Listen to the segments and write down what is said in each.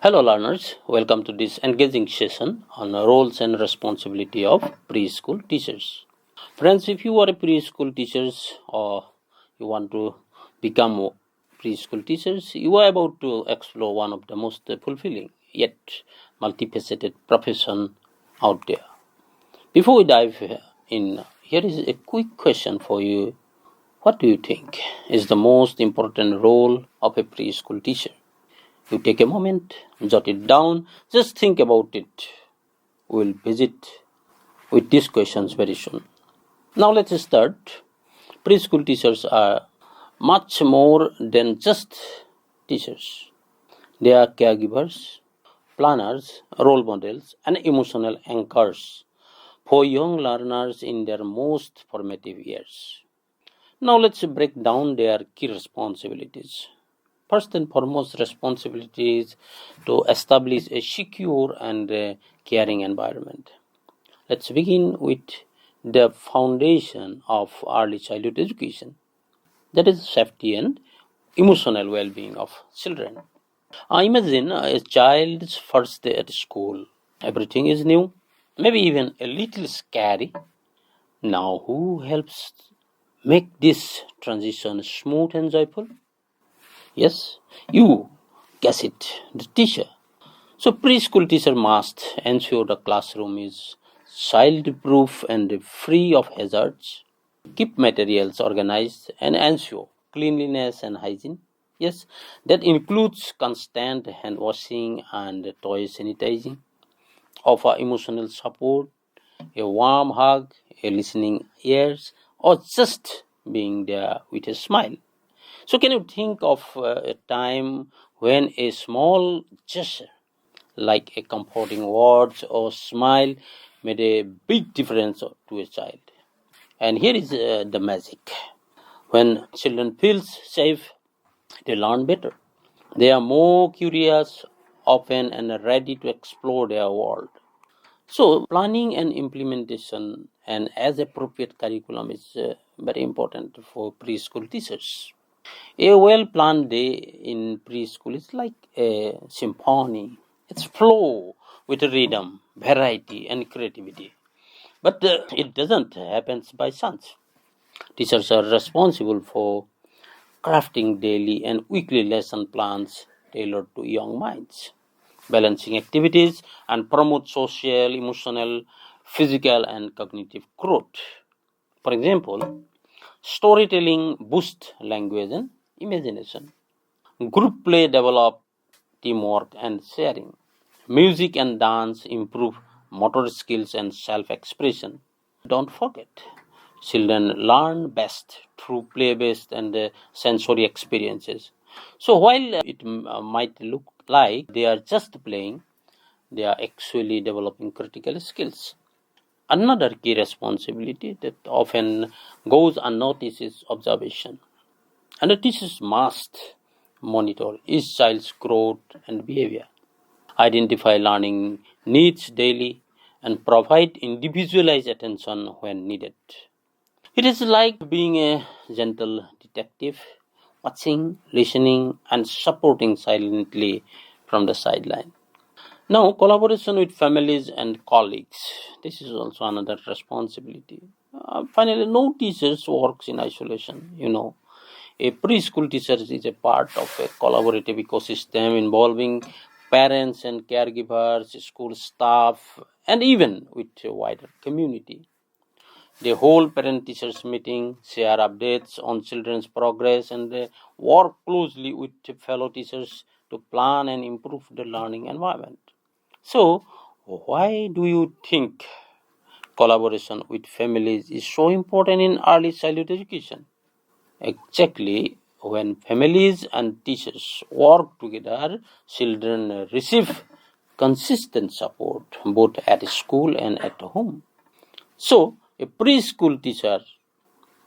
Hello, learners. Welcome to this engaging session on the roles and responsibility of preschool teachers. Friends, if you are a preschool teachers or you want to become preschool teachers, you are about to explore one of the most fulfilling yet multifaceted profession out there. Before we dive in, here is a quick question for you. What do you think is the most important role of a preschool teacher? You take a moment, jot it down, just think about it. We'll visit with these questions very soon. Now let's start. Preschool teachers are much more than just teachers. They are caregivers, planners, role models, and emotional anchors for young learners in their most formative years. Now let's break down their key responsibilities. First and foremost responsibility is to establish a secure and caring environment. Let's begin with the foundation of early childhood education, that is safety and emotional well-being of children. Imagine a child's first day at school. Everything is new, maybe even a little scary. Now, who helps make this transition smooth and joyful? Yes, you guess it, the teacher. So preschool teacher must ensure the classroom is child-proof and free of hazards, keep materials organized, and ensure cleanliness and hygiene. Yes, that includes constant hand washing and toy sanitizing, offer emotional support, a warm hug, a listening ears, or just being there with a smile. So, can you think of a time when a small gesture, like a comforting words or smile, made a big difference to a child? And here is the magic. When children feel safe, they learn better. They are more curious, open, and ready to explore their world. So, planning and implementation and as appropriate curriculum is very important for preschool teachers. A well planned day in preschool is like a symphony. It's flow with rhythm, variety, and creativity. But it doesn't happen by chance. Teachers are responsible for crafting daily and weekly lesson plans tailored to young minds, balancing activities, and promote social, emotional, physical, and cognitive growth. For example, storytelling boosts language and imagination. Group play develop teamwork and sharing. Music and dance improve motor skills and self-expression. Don't forget, children learn best through play-based and sensory experiences. So while it might look like they are just playing, they are actually developing critical skills. Another key responsibility that often goes unnoticed is observation. And the teachers must monitor each child's growth and behavior, identify learning needs daily, and provide individualized attention when needed. It is like being a gentle detective, watching, listening, and supporting silently from the sideline. Now, collaboration with families and colleagues. This is also another responsibility. Finally, no teachers works in isolation. A preschool teacher is a part of a collaborative ecosystem involving parents and caregivers, school staff, and even with a wider community. They hold parent teachers meeting, share updates on children's progress, and they work closely with fellow teachers to plan and improve the learning environment. So, why do you think collaboration with families is so important in early childhood education? Exactly, when families and teachers work together, children receive consistent support both at school and at home. So, a preschool teacher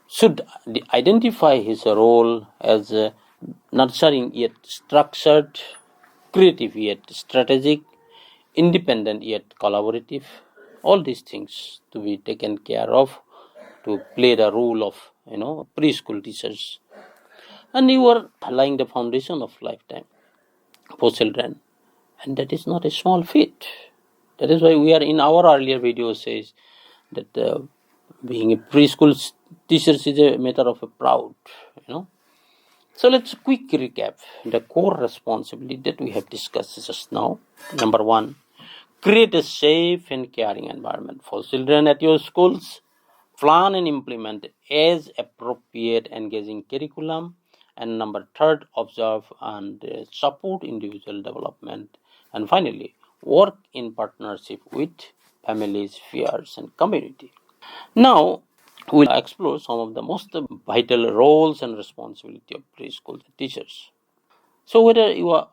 should identify his role as nurturing yet structured, creative yet strategic, independent yet collaborative. All these things to be taken care of to play the role of preschool teachers, and you are laying the foundation of lifetime for children. And that is not a small feat. That is why we are in our earlier video says that being a preschool teacher is a matter of a proud, So let's quick recap the core responsibility that we have discussed just now. Number one, create a safe and caring environment for children at your schools. Plan and implement as appropriate engaging curriculum. And number third, observe and support individual development. And finally, work in partnership with families, peers, and community. Now, we'll explore some of the most vital roles and responsibility of preschool teachers. So, whether you are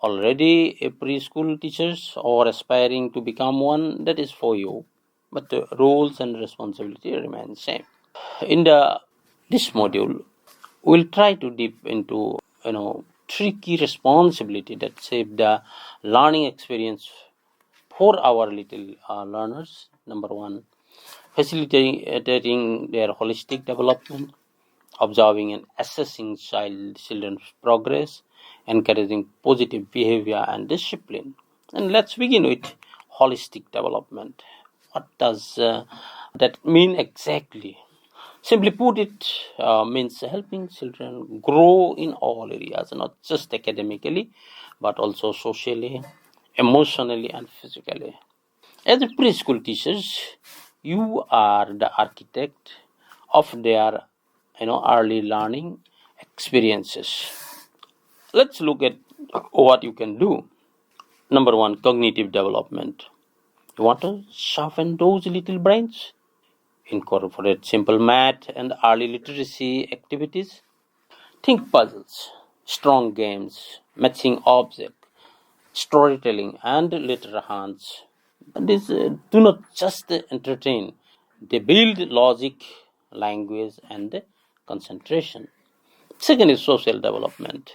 already a preschool teacher or aspiring to become one, that is for you. But the roles and responsibility remain same. In this module, we'll try to deep into three key responsibility that shape the learning experience for our little learners. Number one, facilitating their holistic development, observing and assessing children's progress, encouraging positive behavior and discipline. And let's begin with holistic development. What does that mean exactly? Simply put, it means helping children grow in all areas, not just academically, but also socially, emotionally, and physically. As a preschool teachers, you are the architect of their early learning experiences. Let's look at what you can do. Number one, cognitive development. You want to sharpen those little brains? Incorporate simple math and early literacy activities. Think puzzles, strong games, matching object, storytelling, and letter hunts. These do not just entertain, they build logic, language, and concentration. Second is social development.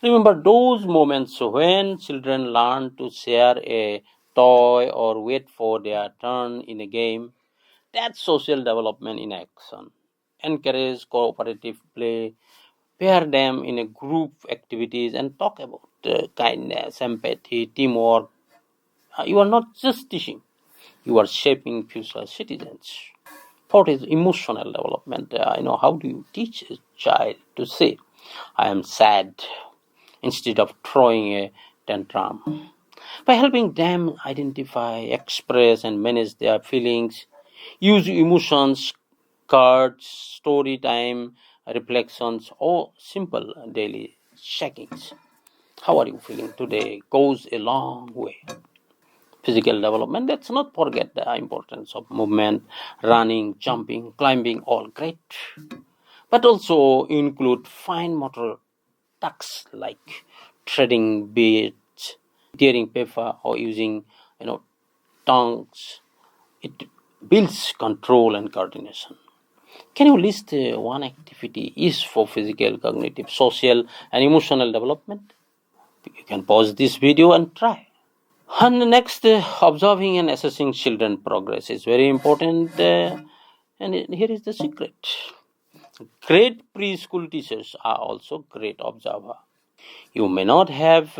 Remember those moments when children learn to share a toy or wait for their turn in a game. That's social development in action. Encourage cooperative play, pair them in a group activities, and talk about kindness, empathy, teamwork. You are not just teaching, you are shaping future citizens. Fourth is emotional development. How do you teach a child to say, I am sad, instead of throwing a tantrum? By helping them identify, express, and manage their feelings, use emotions, cards, story time, reflections, or simple daily check-ins. How are you feeling today goes a long way. Physical development, let's not forget the importance of movement, running, jumping, climbing, all great. But also include fine motor tasks like threading beads, tearing paper, or using, tongues. It builds control and coordination. Can you list one activity is for physical, cognitive, social, and emotional development? You can pause this video and try. And next, observing and assessing children progress is very important. And here is the secret. Great preschool teachers are also great observer. You may not have,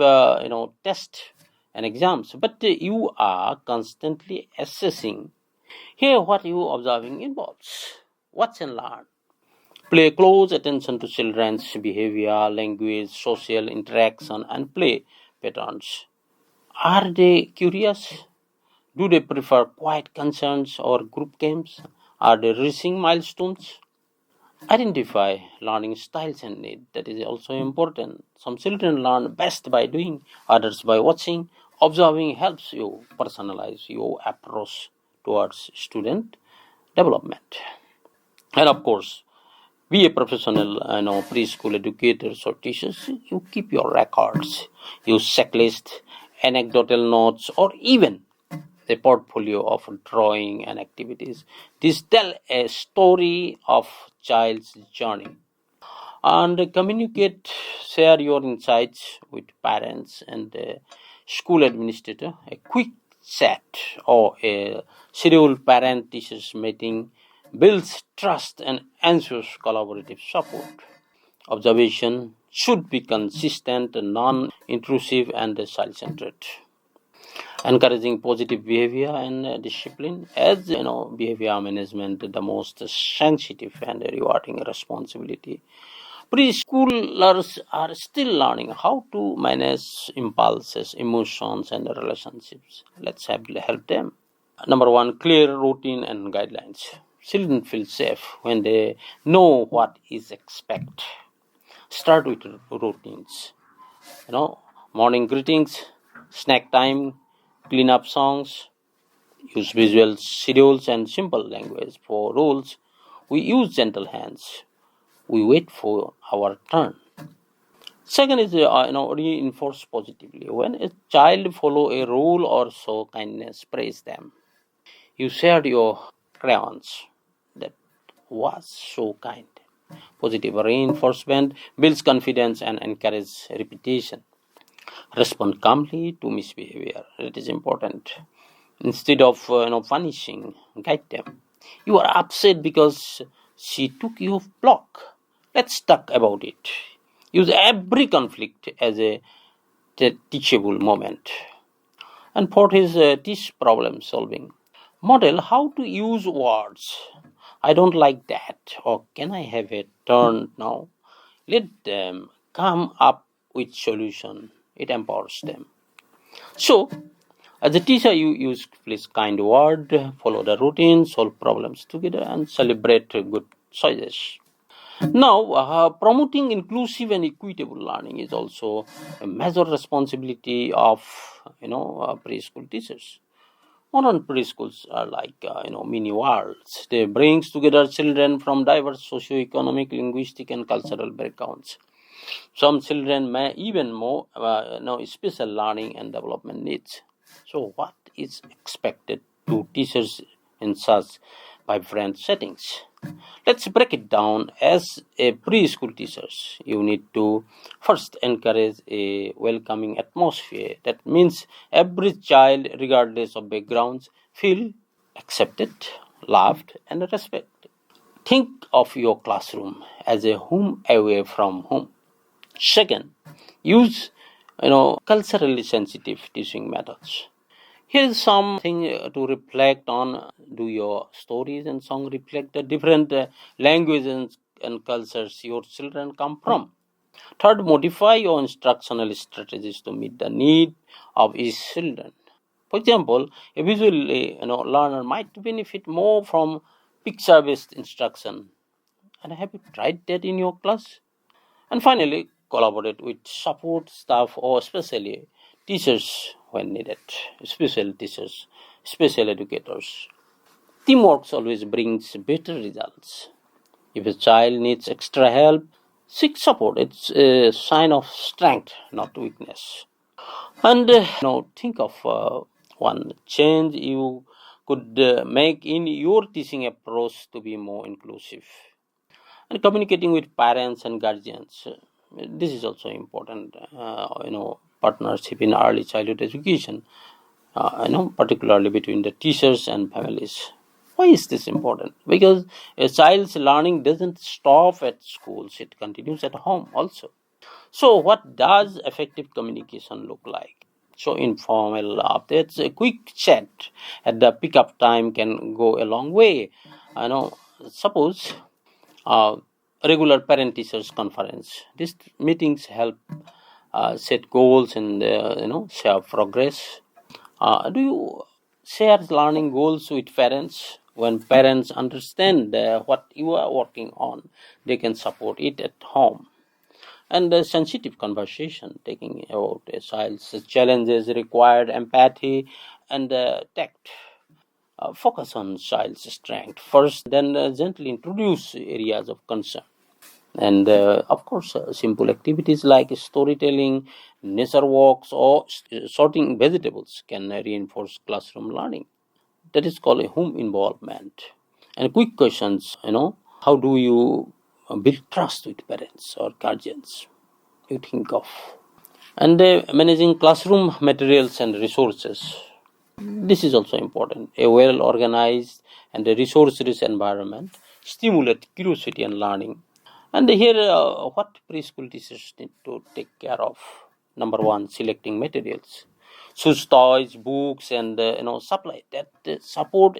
tests and exams, but you are constantly assessing. Here, what you observing involves. Watch and learn. Pay close attention to children's behavior, language, social interaction, and play patterns. Are they curious? Do they prefer quiet concerns or group games? Are they reaching milestones? Identify learning styles and needs. That is also important. Some children learn best by doing, others by watching. Observing helps you personalize your approach towards student development. And of course, be a professional, preschool educators or teachers. You keep your records, use checklist, anecdotal notes, or even a portfolio of drawing and activities. These tell a story of child's journey. And communicate, share your insights with parents and school administrator. A quick chat or a scheduled parent teachers meeting builds trust and ensures collaborative support. Observation should be consistent, non-intrusive, and child-centered. encouraging positive behavior and discipline. As behavior management the most sensitive and rewarding responsibility. Preschoolers are still learning how to manage impulses, emotions, and relationships. Let's help them. Number one, clear routine and guidelines. Children feel safe when they know what is expected. Start with routines. Morning greetings, snack time, clean up songs, use visual schedules and simple language. For rules, we use gentle hands. We wait for our turn. Second is reinforce positively. When a child follow a rule or show kindness, praise them. You shared your crayons. That was so kind. Positive reinforcement builds confidence and encourages repetition. Respond calmly to misbehavior. It is important. Instead of punishing, guide them. You are upset because she took your block. Let's talk about it. Use every conflict as a teachable moment. And fourth is teach problem solving. Model how to use words. I don't like that. Or can I have a turn now? Let them come up with solution. It empowers them. So, as a teacher, you use please kind word, follow the routine, solve problems together, and celebrate good choices. Now, promoting inclusive and equitable learning is also a major responsibility of preschool teachers. Modern preschools are like mini worlds. They brings together children from diverse socio-economic, linguistic, and cultural backgrounds. Some children may even more special learning and development needs. So, what is expected to teachers in such vibrant settings? Let's break it down. As a preschool teachers, you need to first encourage a welcoming atmosphere. That means every child, regardless of backgrounds, feel accepted, loved, and respected. Think of your classroom as a home away from home. Second, use culturally sensitive teaching methods. Here is something to reflect on. Do your stories and songs reflect the different languages and cultures your children come from? Third, modify your instructional strategies to meet the need of each children. For example, a visually learner might benefit more from picture-based instruction. And have you tried that in your class? And finally, collaborate with support staff or especially teachers when needed, special teachers, special educators. Teamwork always brings better results. If a child needs extra help, seek support. It's a sign of strength, not weakness. And think of one change you could make in your teaching approach to be more inclusive. And communicating with parents and guardians, this is also important. Partnership in early childhood education, particularly between the teachers and families. Why is this important? Because a child's learning doesn't stop at schools, it continues at home also. So what does effective communication look like? So informal updates, a quick chat at the pickup time can go a long way. I know. Suppose uh, regular parent teachers conference. These meetings help set goals and share progress. Do you share learning goals with parents? When parents understand what you are working on, they can support it at home. And the sensitive conversation, taking about a child's challenges, required empathy and tact. Focus on child's strength first, then gently introduce areas of concern. And of course, simple activities like storytelling, nature walks, or sorting vegetables can reinforce classroom learning. That is called a home involvement. And quick questions, how do you build trust with parents or guardians? You think of. And managing classroom materials and resources. This is also important. A well organized and a resource rich environment stimulate curiosity and learning. And here, what preschool teachers need to take care of? Number one, selecting materials. shoes, toys, books, and supply. That support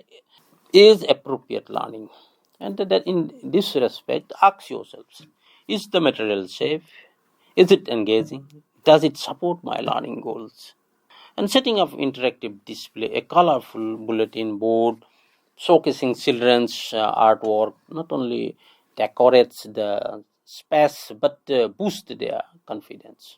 is appropriate learning. And that in this respect, ask yourselves: is the material safe? Is it engaging? Does it support my learning goals? And setting up interactive display, a colorful bulletin board showcasing children's artwork not only decorates the space but boosts their confidence.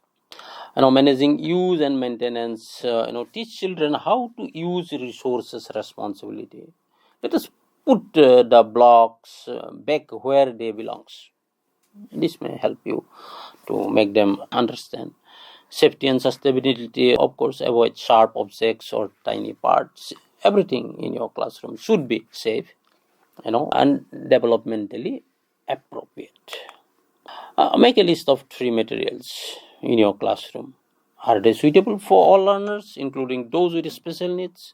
Managing use and maintenance, teach children how to use resources responsibility. Let us put the blocks back where they belongs. This may help you to make them understand safety and sustainability. Of course, avoid sharp objects or tiny parts. Everything in your classroom should be safe, and developmentally appropriate. Make a list of 3 materials in your classroom. Are they suitable for all learners, including those with special needs?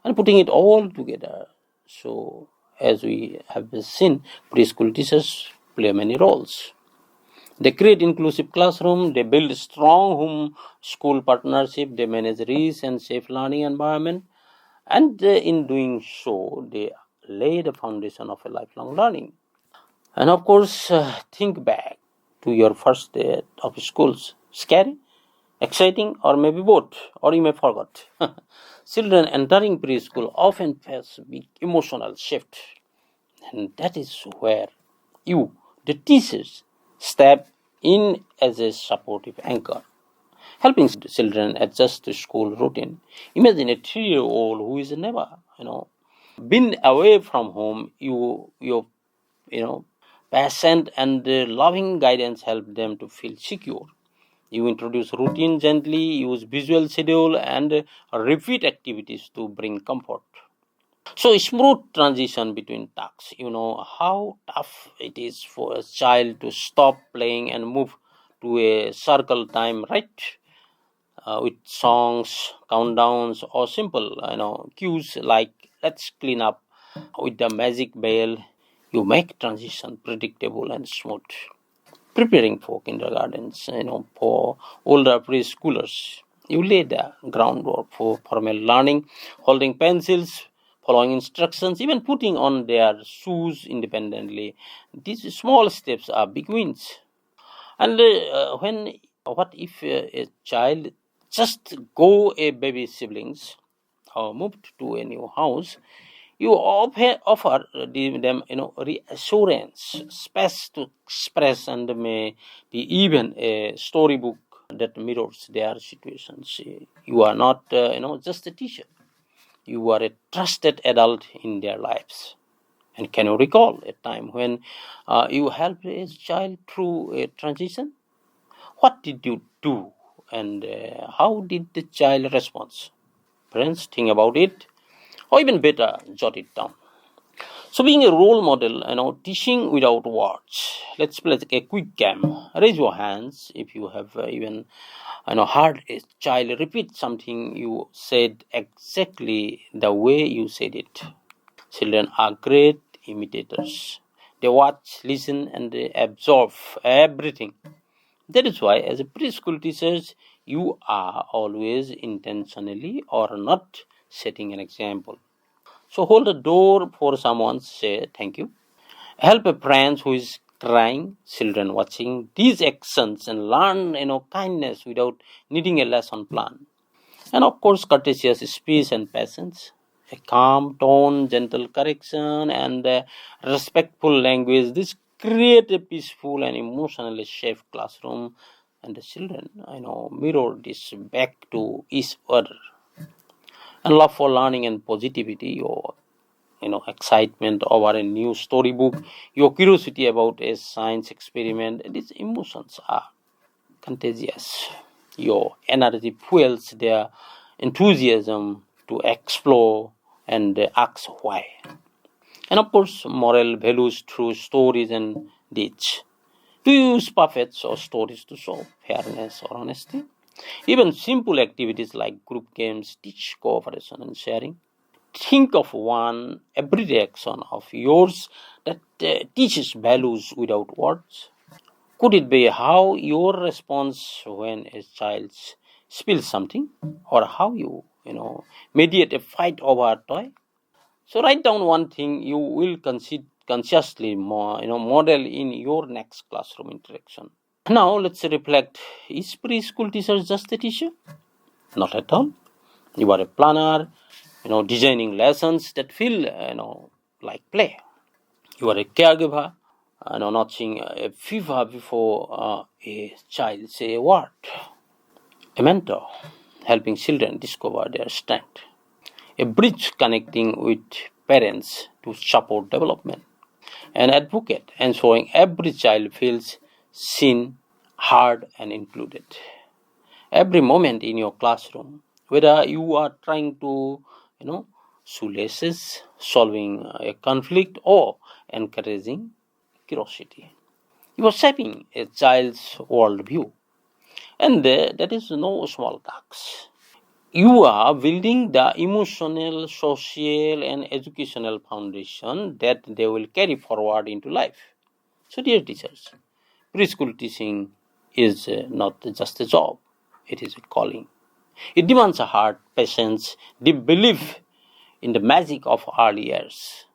And putting it all together. So, as we have seen, preschool teachers play many roles. They create inclusive classroom, they build strong home school partnership, they manage risk and safe learning environment, and in doing so, they lay the foundation of a lifelong learning. And of course, think back to your first day of schools. Scary, exciting, or maybe both, or you may forget. Children entering preschool often face big emotional shift, and that is where you, the teachers, step in as a supportive anchor, helping children adjust to school routine. Imagine a 3-year-old who is never, been away from home. Your, patient and loving guidance help them to feel secure. You introduce routine gently, use visual schedule, and repeat activities to bring comfort. So smooth transition between tasks. You know how tough it is for a child to stop playing and move to a circle time, right? With songs, countdowns, or simple, cues like "let's clean up" with the magic bell. You make transition predictable and smooth. Preparing for kindergartens, for older preschoolers. You lay the groundwork for formal learning, holding pencils, following instructions, even putting on their shoes independently. These small steps are big wins. And what if a child just go a baby siblings or moved to a new house? You offer them, reassurance, space to express, and may be even a storybook that mirrors their situations. You are not, just a teacher. You are a trusted adult in their lives. And can you recall a time when you helped a child through a transition? What did you do, and how did the child respond? Friends, think about it, or even better, jot it down. So, being a role model, teaching without words. Let's play a quick game. Raise your hands if you have even, heard a child repeat something you said exactly the way you said it. Children are great imitators. They watch, listen, and they absorb everything. That is why, as a preschool teachers, you are always intentionally or not setting an example. So hold the door for someone, say thank you. Help a friend who is crying, children watching these actions and learn, kindness without needing a lesson plan. And of course, courteous speech and patience. A calm tone, gentle correction, and respectful language. This create a peaceful and emotionally safe classroom, and the children, mirror this back to each other. And love for learning and positivity, your excitement over a new storybook, your curiosity about a science experiment, these emotions are contagious. Your energy fuels their enthusiasm to explore and ask why. And of course, moral values through stories and deeds. Do you use puppets or stories to show fairness or honesty? Even simple activities like group games teach cooperation and sharing. Think of one everyday action of yours that teaches values without words. Could it be how your response when a child spill something, or how you mediate a fight over a toy. So write down one thing you will consciously model in your next classroom interaction. Now let's reflect. Is preschool teacher just a teacher? Not at all. You are a planner, designing lessons that feel, like play. You are a caregiver, notching a fever before a child say a word. A mentor, helping children discover their strength. A bridge connecting with parents to support development. An advocate, ensuring every child feels seen, heard, and included. Every moment in your classroom, whether you are trying to, shoelaces, solving a conflict, or encouraging curiosity, you are shaping a child's worldview, and that is no small task. You are building the emotional, social, and educational foundation that they will carry forward into life. So, dear teachers, preschool teaching is not just a job, it is a calling. It demands a heart, patience, deep belief in the magic of early years.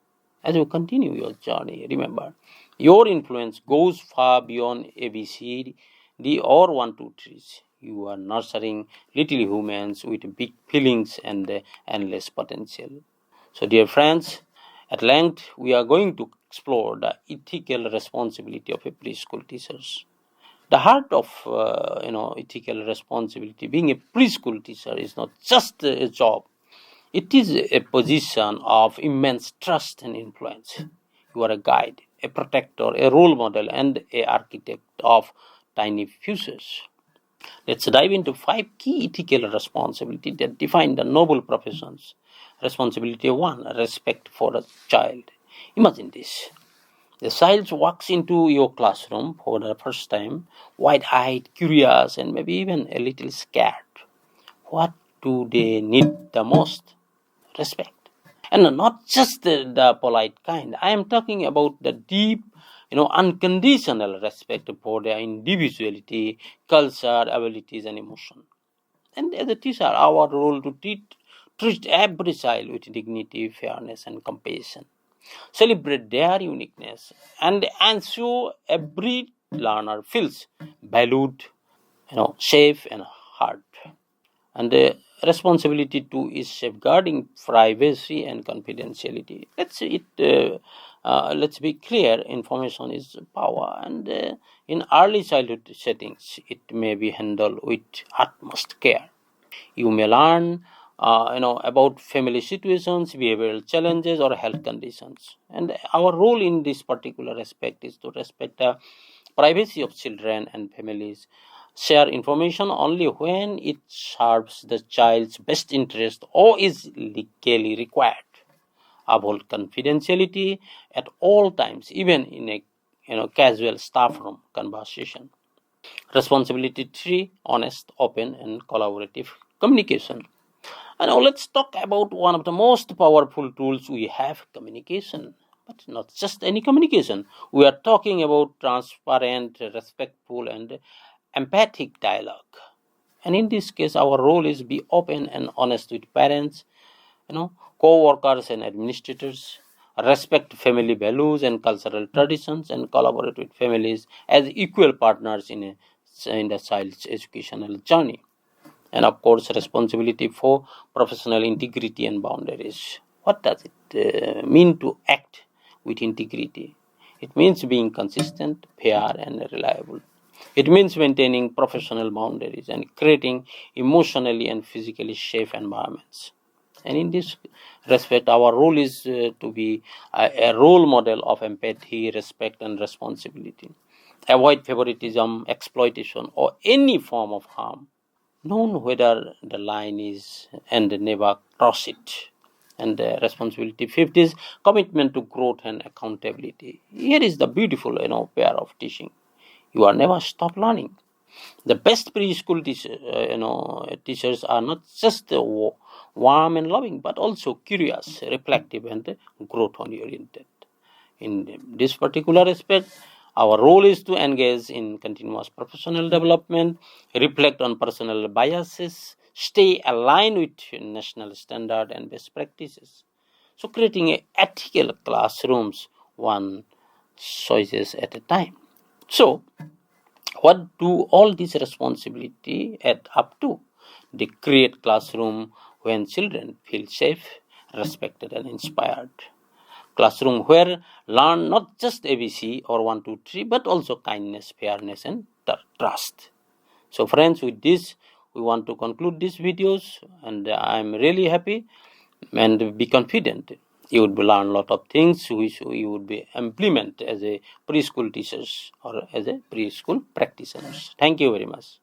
As you continue your journey, remember, your influence goes far beyond ABC, D, or 1, 2, 3s. You are nurturing little humans with big feelings and endless potential. So, dear friends, at length we are going to explore the ethical responsibility of a preschool teachers. The heart of ethical responsibility. Being a preschool teacher is not just a job; it is a position of immense trust and influence. You are a guide, a protector, a role model, and a architect of tiny futures. Let's dive into 5 key ethical responsibilities that define the noble professions. Responsibility 1: respect for a child. Imagine this. The child walks into your classroom for the first time, wide-eyed, curious, and maybe even a little scared. What do they need the most? Respect. And not just the polite kind. I am talking about the deep, unconditional respect for their individuality, culture, abilities, and emotion. And as a teacher, our role to treat every child with dignity, fairness, and compassion. Celebrate their uniqueness and ensure every learner feels valued, safe and heard. And the responsibility too is safeguarding privacy and confidentiality. Let's be clear. Information is power, and in early childhood settings, it may be handled with utmost care. You may learn, about family situations, behavioral challenges, or health conditions. And our role in this particular aspect is to respect the privacy of children and families. Share information only when it serves the child's best interest or is legally required. Uphold confidentiality at all times, even in a casual staff room conversation. Responsibility 3: honest, open, and collaborative communication. And now let's talk about one of the most powerful tools we have: communication. But not just any communication. We are talking about transparent, respectful, and empathic dialogue. And in this case, our role is be open and honest with parents, co-workers and administrators, respect family values and cultural traditions, and collaborate with families as equal partners in the child's educational journey. And of course, responsibility for professional integrity and boundaries. What does it mean to act with integrity? It means being consistent, fair, and reliable. It means maintaining professional boundaries and creating emotionally and physically safe environments. And in this respect, our role is to be a role model of empathy, respect, and responsibility. Avoid favoritism, exploitation, or any form of harm. Know whether the line is and never cross it. And responsibility fifth is commitment to growth and accountability. Here is the beautiful pair of teaching. You are never stop learning. The best preschool teachers are not just warm and loving, but also curious, reflective, and growth oriented. In this particular aspect, Our role is to engage in continuous professional development, reflect on personal biases, stay aligned with national standard and best practices. So creating ethical classrooms one choices at a time. So what do all this responsibility add up to? They create classroom when children feel safe, respected and inspired. Classroom where learn not just ABC or 1, 2, 3, but also kindness, fairness and trust. So friends, with this we want to conclude these videos, and I'm really happy and be confident you would learn a lot of things which you would be implement as a preschool teachers or as a preschool practitioners. Thank you very much.